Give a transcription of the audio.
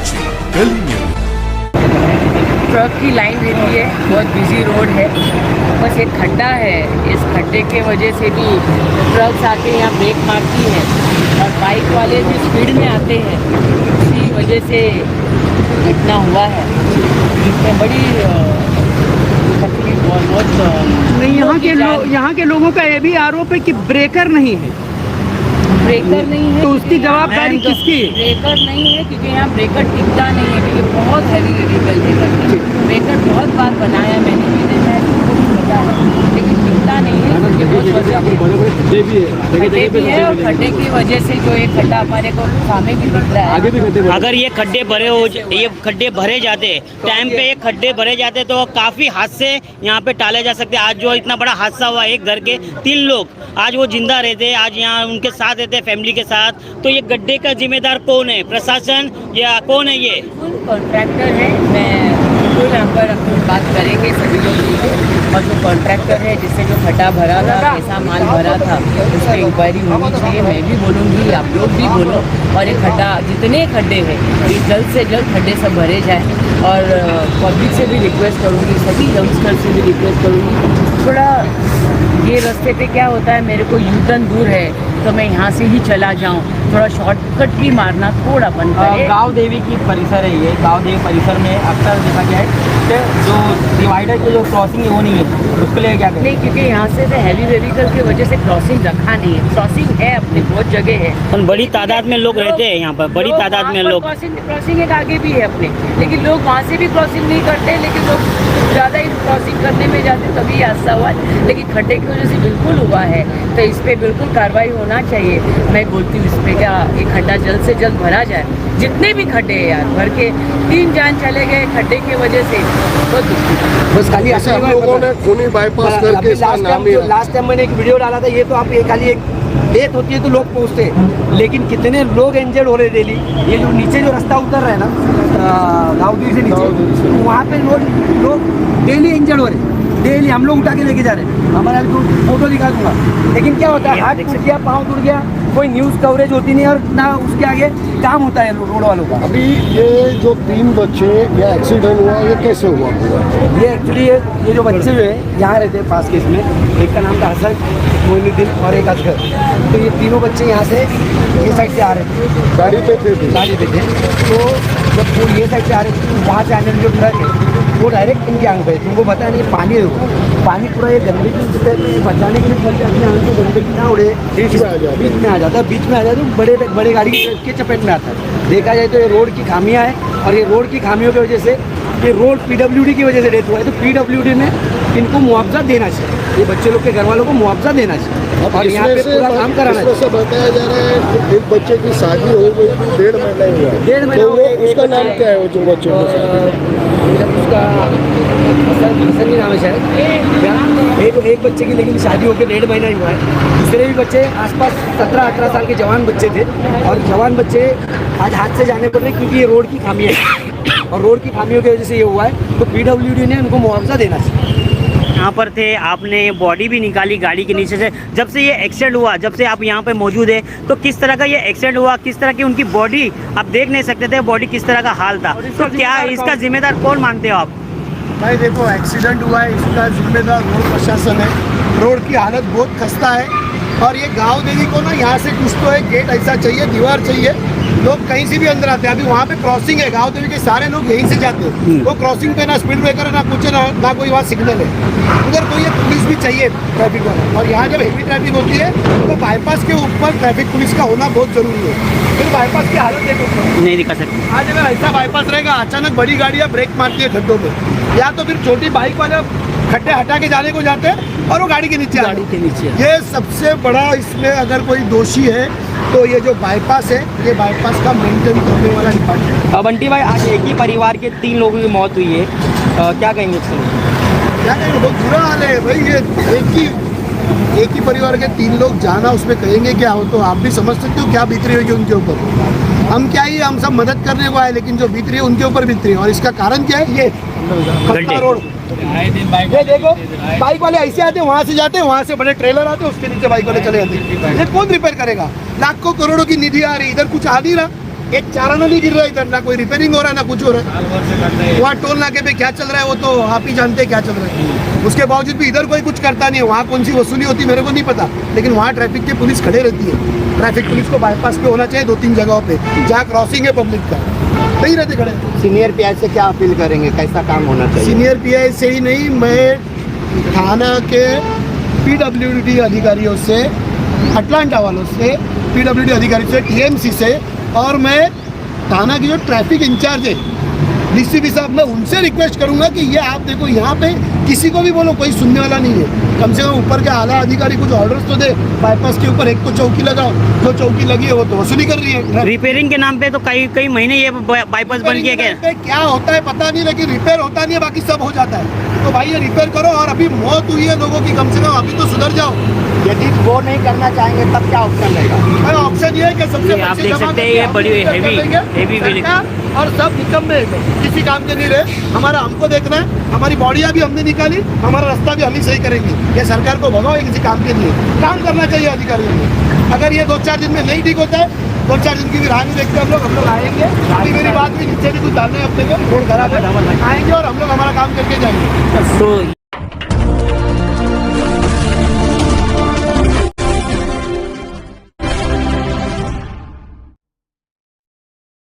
साक्षी Delhi news. Truck की line रहती है, बहुत बिजी रोड है, बस एक खड्डा है। इस खड्डे के वजह से भी ट्रक्स आके यहाँ ब्रेक मारती है और बाइक वाले भी स्पीड में आते हैं, इसी वजह से घटना हुआ है। इसमें बड़ी तकलीफ बहुत नहीं, यहाँ के लोगों का ये भी आरोप है कि ब्रेकर नहीं है। ब्रेकर नहीं है तो उसकी जवाबदारी किसकी? ब्रेकर नहीं है क्योंकि यहाँ ब्रेकर टिकता नहीं है, क्योंकि बहुत हैवी व्हीकल है। ब्रेकर बहुत बार बनाया मैंने, मेरे में पता है, लेकिन टिकता नहीं है क्योंकि बहुत वजह खड्डे भी है और खड्डे की वजह से जो एक खड्डा हमारे को सामने भी दिख रहा है। अगर ये खड्डे भरे जाते टाइम पे, ये खड्डे भरे जाते तो काफ़ी हादसे यहाँ पे टाले जा सकते। आज जो इतना बड़ा हादसा हुआ, एक घर के 3 लोग आज वो जिंदा रहते, आज यहाँ उनके साथ रहते फैमिली के साथ, तो ये गड्ढे का जिम्मेदार कौन है? प्रशासन या कौन है? ये कॉन्ट्रैक्टर है। मैं बिल्कुल यहाँ पर बात करेंगे सभी लोग मिलकर, और जो कॉन्ट्रैक्टर है जिससे जो खड्डा भरा था, कैसा माल भरा था, उस पर इंक्वायरी होनी चाहिए। मैं भी बोलूँगी, आप लोग भी बोलो, और ये खड्डा, जितने खड्डे हैं ये जल्द से जल्द खड्डे सब भरे जाए। और पब्लिक से भी रिक्वेस्ट करूँगी, सभी यंगस्टर से भी रिक्वेस्ट करूँगी, थोड़ा ये रास्ते पे क्या होता है, मेरे को यूटर्न दूर है तो मैं यहाँ से ही चला जाऊँ, थोड़ा शॉर्टकट भी मारना थोड़ा बंद करें। गाँव देवी की परिसर है ये। गाँव देवी परिसर में अक्सर देखा गया है कि जो डिवाइडर की जो क्रॉसिंग है वो नहीं है, उसके लिए क्या करें? नहीं, क्योंकि यहाँ से हैवी व्हीकल की वजह से क्रॉसिंग रखा नहीं है। क्रॉसिंग है अपने, बहुत जगह है, बड़ी तादाद में लोग रहते हैं यहाँ पर, बड़ी तादाद में लोग। क्रॉसिंग एक आगे भी है अपने, लेकिन लोग वहाँ से भी क्रॉसिंग नहीं करते, लेकिन लोग ज़्यादा ही क्रॉसिंग करने में जाते, तभी हादसा हुआ है। लेकिन खड्डे की वजह से बिल्कुल हुआ है, तो इस पर बिल्कुल कार्रवाई होना चाहिए। मैं बोलती हूँ इस पर क्या, ये खड्डा जल्द से जल्द भरा जाए। जितने भी खड्डे हैं यार, भर के 3 जान चले गए खड्डे की वजह से, बहुत दुखी। बस खाली ऐसे हम लोगों ने खूनी बाईपास करके लास्ट टाइम मैंने एक वीडियो डाला था, ये तो आप खाली एक डेथ होती है तो लोग पहुँचते हैं, लेकिन कितने लोग इंजर्ड हो रहे डेली। ये जो नीचे जो रास्ता उतर रहा है ना गाँव से नीचे, वहाँ पे लोग डेली इंजर्ड हो रहे हैं। डेली हम लोग उठा के लेके जा रहे हैं, हमारा तो फोटो दिखा दूंगा। लेकिन क्या होता है, हाथ टूट गया, पाँव टूट गया, कोई न्यूज़ कवरेज होती नहीं और ना उसके आगे काम होता है रोड वालों का। अभी ये जो 3 बच्चे या एक्सीडेंट हुआ, ये कैसे हुआ? ये एक्चुअली ये जो बच्चे हुए यहाँ रहते हैं पास के, इसमें एक का नाम था हसन, मोइनुद्दीन और एक असगर। तो ये तीनों बच्चे यहाँ से ये साइड से आ रहे थे, गाड़ी पे थे। तो जब वो ये साइड से आ रहे थे, वहाँ से आने जो ट्रक है वो डायरेक्ट इनके आंख पे, तुमको पता नहीं पानी है, पानी पूरा ये गंदगी बचाने के लिए चलते अपने आंख को गंदगी ना उड़े, बीच में आ जाता है, बीच में आ जाता है, बड़े गाड़ी के चपेट में आता है। देखा जाए तो ये रोड की खामियां हैं, और ये रोड की खामियों की वजह से, ये रोड PWD की वजह से डेथ हुआ है। तो PWD ने इनको मुआवजा देना चाहिए, ये बच्चे लोग के घर वालों को मुआवजा देना चाहिए, और यहाँ पे पूरा काम कराना चाहिए। इसमें बताया जा रहा है एक बच्चे की शादी हो गई, 1.5 महीना हुआ, 1.5 महीना तो वो उसका नाम क्या है? वो जो बच्चे उसका हसन ही नाम है शायद। एक बच्चे की लेकिन शादी होकर 1.5 महीना ही हुआ है। दूसरे भी बच्चे आसपास 17-18 साल के जवान बच्चे थे, और जवान बच्चे आज हाथ से जाने पड़ रहे क्योंकि ये रोड की खामियाँ है, और रोड की खामियों की वजह से ये हुआ है। तो PWD ने उनको मुआवजा देना चाहिए। यहाँ पर थे, आपने बॉडी भी निकाली गाड़ी के नीचे से। जब से ये एक्सीडेंट हुआ, जब से आप यहाँ पे मौजूद है, तो किस तरह का ये एक्सीडेंट हुआ, किस तरह की उनकी बॉडी आप देख नहीं सकते थे, बॉडी किस तरह का हाल था, तो क्या इसका जिम्मेदार कौन मानते हो आप? भाई देखो, एक्सीडेंट हुआ है, इसका जिम्मेदार रोड प्रशासन है। रोड की हालत बहुत खस्ता है, और ये गांव देवी को ना यहाँ से कुछ तो एक गेट ऐसा चाहिए, दीवार चाहिए, लोग कहीं से भी अंदर आते हैं। अभी वहाँ पे क्रॉसिंग है, गांव देवी के सारे लोग यहीं से जाते हैं। वो क्रॉसिंग पे ना स्पीड ब्रेकर है, ना कुछ है, ना कोई वहाँ सिग्नल है। उधर कोई एक पुलिस भी चाहिए ट्रैफिक वाला, और यहाँ जब हेवी ट्रैफिक होती है तो बाईपास के ऊपर ट्रैफिक पुलिस का होना बहुत जरूरी है। फिर बाईपास की हालत देखो, नहीं दिखा सकते। आज अगर ऐसा बाईपास रहेगा, अचानक बड़ी गाड़ियाँ ब्रेक मारती है खड्डों में, या तो फिर छोटी बाइक वाले खड्डे हटा के जाने को जाते हैं और वो गाड़ी के नीचे ये सबसे बड़ा इसमें अगर कोई दोषी है तो ये जो बाईपास है, ये बाईपास का मेंटेन करने वाला डिपार्टमेंट। बंटी भाई, आज एक ही परिवार के 3 लोगों की मौत हुई है, क्या कहेंगे इसमें? क्या कहेंगे, बहुत बुरा हाल है भाई। ये एक ही परिवार के 3 लोग जाना, उसमें कहेंगे क्या हो, तो आप भी समझ सकते हो क्या बीत रही होगी उनके ऊपर। हम क्या ही, हम सब मदद करने को आए, लेकिन जो बीत रही है उनके ऊपर बीत रही है। और इसका कारण क्या है, ये रोड। ये देखो, बाइक वाले ऐसे आते हैं, वहाँ से जाते हैं, वहाँ से बड़े ट्रेलर आते हैं, उसके नीचे बाइक वाले चले जाते हैं। ये कौन रिपेयर करेगा? लाखों करोड़ों की निधि आ रही, इधर कुछ आ नहीं रहा। एक चाराना नहीं गिर रहा इधर, ना कोई रिपेयरिंग हो रहा है ना कुछ हो रहा है। वहाँ टोल नाके पे क्या चल रहा है वो तो आप ही जानते हैं क्या चल रहा है। उसके बावजूद भी इधर कोई कुछ करता नहीं है। वहाँ कौन सी वसूली होती है मेरे को नहीं पता, लेकिन वहाँ ट्रैफिक की पुलिस खड़े रहती है। ट्रैफिक पुलिस को बाईपास पे होना चाहिए 2-3 जगहों पे जहाँ क्रॉसिंग है पब्लिक का, नहीं रहते खड़े। सीनियर पीआई से क्या अपील करेंगे, कैसा काम होना चाहिए? सीनियर पीआई से ही नहीं, मैं थाना के पीडब्ल्यूडी अधिकारियों से, अटलांटा वालों से, पीडब्ल्यूडी अधिकारी से, टीएमसी से, और मैं थाना की जो ट्रैफिक इंचार्ज है डीसीपी साहब, मैं उनसे रिक्वेस्ट करूंगा कि ये आप देखो यहाँ पे किसी को भी बोलो, कोई सुनने वाला नहीं है। कम से कम ऊपर के आला अधिकारी कुछ ऑर्डर्स तो दे, बाईपास के ऊपर एक तो चौकी लगाओ, जो चौकी लगी है वो तो वसूली कर रही है। रिपेयरिंग के नाम पे तो कई महीने ये बाईपास बंद किया गया। क्या होता है पता नहीं, लेकिन रिपेयर होता नहीं है, बाकी सब हो जाता है। तो भाई ये रिपेयर करो, और अभी मौत हुई है लोगों की, कम से कम अभी तो सुधर जाओ। यदि वो नहीं करना चाहेंगे तब क्या ऑप्शन रहेगा? ऑप्शन ये है कि सबसे आप देख सकते हैं ये बड़ी हेवी और सब निकम्मे किसी काम के नहीं रहे। हमारा हमको देखना है, हमारी बॉडियाँ भी हमने निकाली, हमारा रास्ता भी हम ही सही करेंगे। ये सरकार को भगाओ, ये किसी काम के लिए काम करना चाहिए अधिकारियों को। अगर ये 2-4 दिन में नहीं ठीक होता है, 2-4 दिन की भी राह नहीं देखते हम लोग आएंगे। अभी मेरी बात भी नीचे भी कुछ डालना है अपने को, रोड खराब है, आएंगे और हम लोग हमारा काम करके जाएंगे। तो